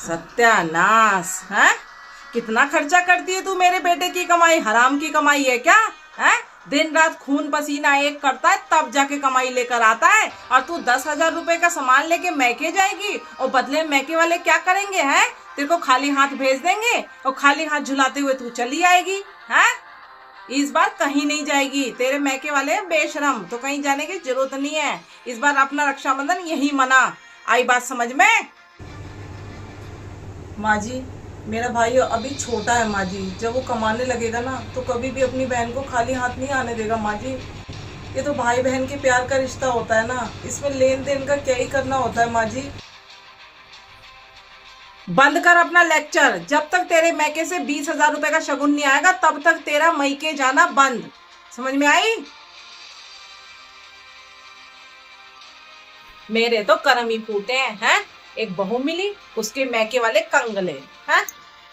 सत्यानाश है। कितना खर्चा करती है तू मेरे बेटे की कमाई, हराम की कमाई है क्या है? दिन रात खून पसीना एक करता है तब जाके कमाई लेकर आता है, और तू 10,000 रुपए का सामान लेके मैके जाएगी और बदले मैके वाले क्या करेंगे हैं? तेरे को खाली हाथ भेज देंगे और खाली हाथ झुलाते हुए तू चली आएगी है। इस बार कहीं नहीं जाएगी, तेरे मैके वाले बेशरम, तो कहीं जाने की जरूरत नहीं है। इस बार अपना रक्षाबंधन यही मना। आई बात समझ में? माँ जी, मेरा भाई अभी छोटा है माँ जी, जब वो कमाने लगेगा ना तो कभी भी अपनी बहन को खाली हाथ नहीं आने देगा माँ जी। ये तो भाई बहन के प्यार का रिश्ता होता है ना, इसमें लेन देन का क्या ही करना होता है माँ जी। बंद कर अपना लेक्चर। जब तक तेरे मैके से 20,000 रुपए का शगुन नहीं आएगा तब तक तेरा मैके जाना बंद। समझ में आई? मेरे तो कर्म ही फूटे हैं। एक बहू मिली, उसके मैके वाले कंगले हैं,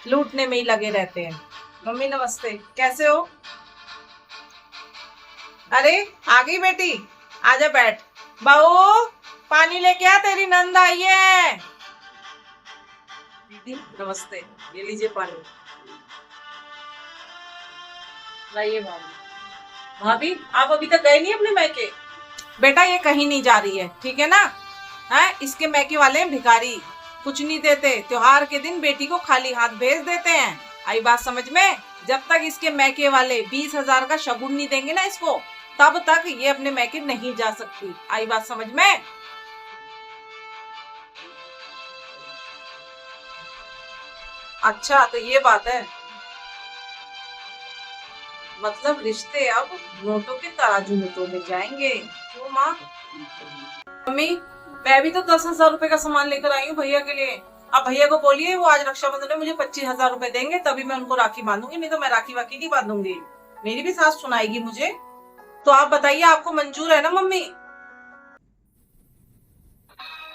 लूटने में ही लगे रहते हैं। मम्मी नमस्ते, कैसे हो? अरे आ गई बेटी, आजा बैठ। बहू पानी लेके आ, तेरी नंद आई है। दीदी नमस्ते, ये लीजिए पानी। लाइए भाभी। भाभी आप अभी तक गए नहीं अपने मैके? बेटा ये कहीं नहीं जा रही है, ठीक है ना? है, इसके मैके वाले हैं भिखारी, कुछ नहीं देते, त्योहार के दिन बेटी को खाली हाथ भेज देते हैं। आई बात समझ में? जब तक इसके मैके वाले 20,000 का शगुन नहीं देंगे ना इसको, तब तक ये अपने मैके नहीं जा सकती। आई बात समझ में? अच्छा तो ये बात है, मतलब रिश्ते अब नोटों के तराजू में तोले जाएंगे। क्यों माँ? मम्मी मैं भी तो 10,000 रुपए का सामान लेकर आई हूँ भैया के लिए। अब भैया को बोलिए वो आज रक्षाबंधन में मुझे 25,000 रुपए देंगे, तभी मैं उनको राखी बांधूंगी, नहीं तो मैं राखी वाकी नहीं बांधूंगी। मेरी भी सास सुनाएगी मुझे। तो आप बताइए, आपको मंजूर है ना मम्मी?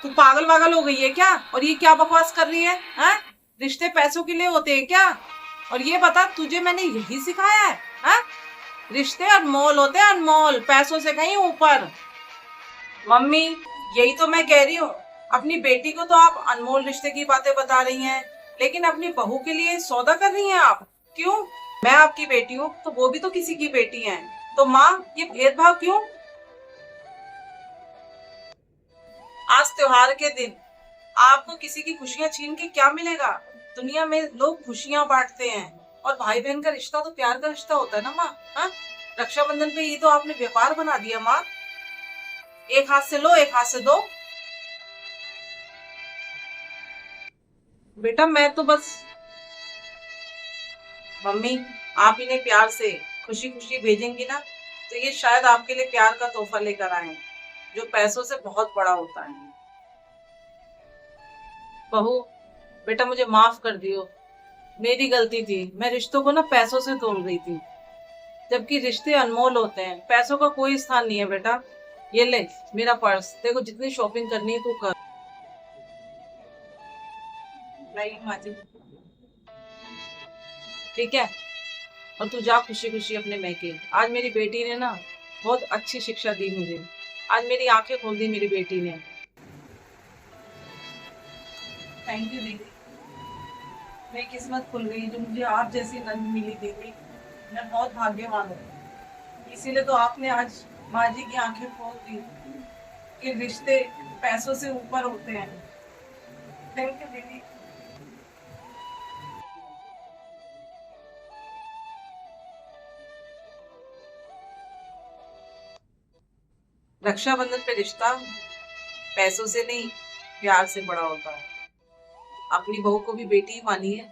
तू पागल वागल हो गई है क्या? और ये क्या बकवास कर रही है? हैं? रिश्ते पैसों के लिए होते हैं क्या? और ये बता, तुझे मैंने यही सिखाया है? हैं? रिश्ते अनमोल होते हैं, अनमोल, पैसों से कहीं ऊपर। मम्मी यही तो मैं कह रही हूँ, अपनी बेटी को तो आप अनमोल रिश्ते की बातें बता रही हैं, लेकिन अपनी बहू के लिए सौदा कर रही हैं आप। क्यों? मैं आपकी बेटी हूँ तो वो भी तो किसी की बेटी है, तो माँ ये भेदभाव क्यों? आज त्योहार के दिन आपको किसी की खुशियां छीन के क्या मिलेगा? दुनिया में लोग खुशियां बांटते हैं, और भाई बहन का रिश्ता तो प्यार का रिश्ता होता है ना माँ। हाँ, रक्षाबंधन पे ये तो आपने व्यापार बना दिया माँ। एक हाथ से लो एक हाथ से दो। बेटा मैं तो बस, मम्मी आप इन्हें प्यार से खुशी खुशी भेजेंगी ना, तो ये शायद आपके लिए प्यार का तोहफा लेकर आए, जो पैसों से बहुत बड़ा होता है। बहू बेटा मुझे माफ कर दियो, मेरी गलती थी, मैं रिश्तों को ना पैसों से तोल रही थी, जबकि रिश्ते अनमोल होते हैं, पैसों का कोई स्थान नहीं है। बेटा ये ले मेरा पर्स, देखो जितनी शॉपिंग करनी है तू कर। नहीं माँ जी, ठीक है, और तू जा खुशी खुशी अपने मैके। आज मेरी बेटी ने ना बहुत अच्छी शिक्षा दी मुझे, आज मेरी आंखें खोल दी मेरी बेटी ने। थैंक यू दीदी, मेरी किस्मत खुल गई जो मुझे आप जैसी नंद मिली दीदी। मैं बहुत भाग्यवान हूँ, इसीलिए तो आपने आज माँ जी की आंखें खोल दी कि रिश्ते पैसों से ऊपर होते हैं। थैंक यू दीदी। रक्षाबंधन पे रिश्ता पैसों से नहीं, प्यार से बड़ा होता है। अपनी बहू को भी बेटी ही मानिए।